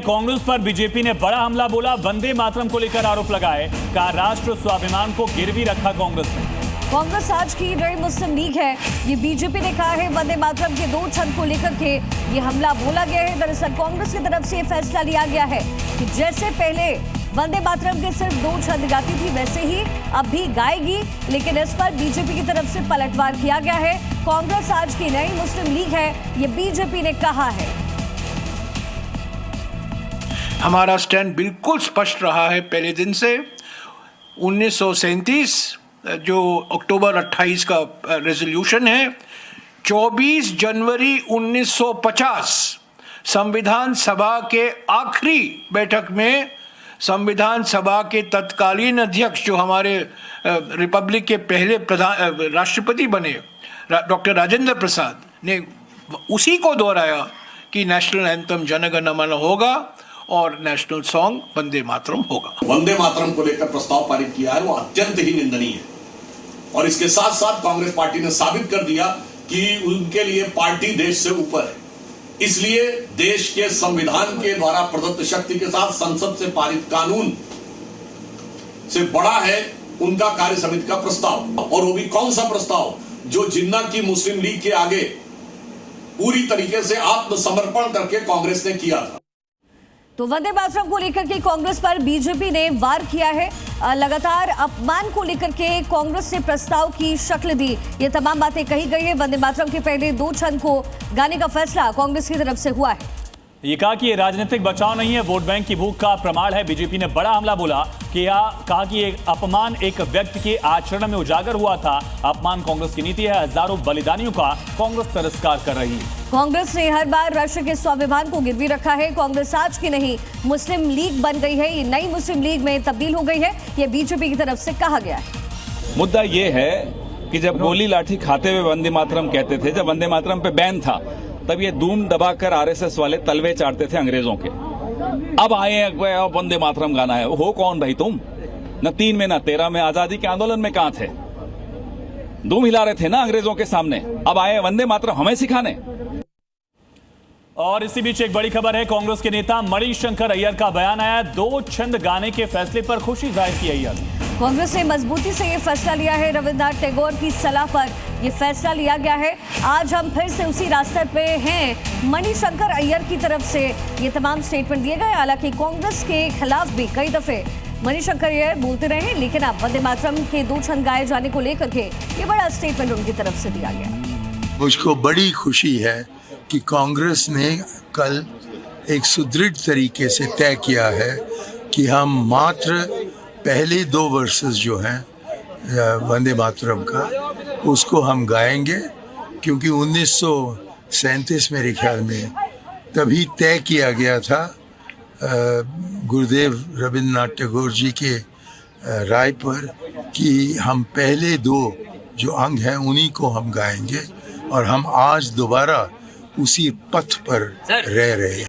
कांग्रेस पर बीजेपी ने बड़ा हमला बोला, वंदे मातरम को लेकर आरोप लगाए, कहा राष्ट्र स्वाभिमान को गिरवी रखा कांग्रेस ने। कांग्रेस आज की नई मुस्लिम लीग है, ये बीजेपी ने कहा है वंदे मातरम के 2 छंद को लेकर के ये हमला बोला गया है। दरअसल कांग्रेस की तरफ से ये फैसला लिया गया है कि जैसे पहले वंदे मातरम के सिर्फ 2 छंद गाती थी वैसे ही अब भी गाएगी, लेकिन इस पर बीजेपी की तरफ से पलटवार किया गया है। कांग्रेस आज की नई मुस्लिम लीग है, ये बीजेपी ने कहा है। हमारा स्टैंड बिल्कुल स्पष्ट रहा है पहले दिन से। 1937 जो अक्टूबर 28 का रेजोल्यूशन है, 24 जनवरी 1950 संविधान सभा के आखिरी बैठक में संविधान सभा के तत्कालीन अध्यक्ष जो हमारे रिपब्लिक के पहले राष्ट्रपति बने डॉक्टर राजेंद्र प्रसाद ने उसी को दोहराया कि नेशनल एंथम जन गण मन होगा और नेशनल सॉन्ग वंदे मातरम होगा। वंदे मातरम को लेकर प्रस्ताव पारित किया है वो अत्यंत ही निंदनीय है और इसके साथ साथ कांग्रेस पार्टी ने साबित कर दिया कि उनके लिए पार्टी देश से ऊपर है। इसलिए देश के संविधान के द्वारा प्रदत्त शक्ति के साथ संसद से पारित कानून से बड़ा है उनका कार्य समिति का प्रस्ताव, और वो भी कौन सा प्रस्ताव जो जिन्ना की मुस्लिम लीग के आगे पूरी तरीके से आत्मसमर्पण करके कांग्रेस ने किया था। तो वंदे मातरम को लेकर के कांग्रेस पर बीजेपी ने वार किया है। लगातार अपमान को लेकर के कांग्रेस ने प्रस्ताव की शक्ल दी, ये तमाम बातें कही गई है। वंदे मातरम के पहले 2 छंद को गाने का फैसला कांग्रेस की तरफ से हुआ है। ये कहा कि ये राजनीतिक बचाव नहीं है, वोट बैंक की भूख का प्रमाण है। बीजेपी ने बड़ा हमला बोला कि कहा कि ये अपमान एक व्यक्ति के आचरण में उजागर हुआ था। अपमान कांग्रेस की नीति है, हजारों बलिदानियों का कांग्रेस तिरस्कार कर रही है। कांग्रेस ने हर बार राष्ट्र के स्वाभिमान को गिरवी रखा है। कांग्रेस आज की नहीं मुस्लिम लीग बन गई है, ये नई मुस्लिम लीग में तब्दील हो गई है, ये बीजेपी की तरफ से कहा गया है। मुद्दा ये है कि जब गोली लाठी खाते हुए वंदे मातरम कहते थे, जब वंदे मातरम पे बैन था, तब ये धूम दबाकर आरएसएस वाले तलवे चाटते थे अंग्रेजों के। अब आए वंदे मातरम गाना है, हो कौन भाई तुम? न 3 में न 13 में आजादी के आंदोलन में कहां थे? धूम हिला रहे थे ना अंग्रेजों के सामने, अब आए वंदे मातरम हमें सिखाने। और इसी बीच एक बड़ी खबर है, कांग्रेस के नेता मणिशंकर अय्यर का बयान आया। 2 छंद गाने के फैसले पर खुशी जाहिर की अय्यर। कांग्रेस ने मजबूती से ये फैसला लिया है। रविन्द्रनाथ टैगोर की सलाह पर यह फैसला लिया गया है। आज हम फिर से उसी रास्ते पे हैं। मणिशंकर अय्यर की तरफ से ये तमाम स्टेटमेंट दिए गए। हालांकि कांग्रेस के खिलाफ भी कई दफे मणिशंकर अय्यर बोलते रहे, लेकिन अब वंदे मातरम के 2 छंद गाए जाने को लेकर के ये बड़ा स्टेटमेंट उनकी तरफ से दिया गया। मुझको बड़ी खुशी है कि कांग्रेस ने कल एक सुदृढ़ तरीके से तय किया है कि हम मात्र पहले 2 वर्सेस जो हैं वंदे मातरम का उसको हम गाएंगे, क्योंकि 1937 मेरे ख्याल में तभी तय किया गया था गुरुदेव रविन्द्रनाथ टैगोर जी के राय पर कि हम पहले 2 जो अंग हैं उन्हीं को हम गाएंगे, और हम आज दोबारा उसी पथ पर रह रहे हैं।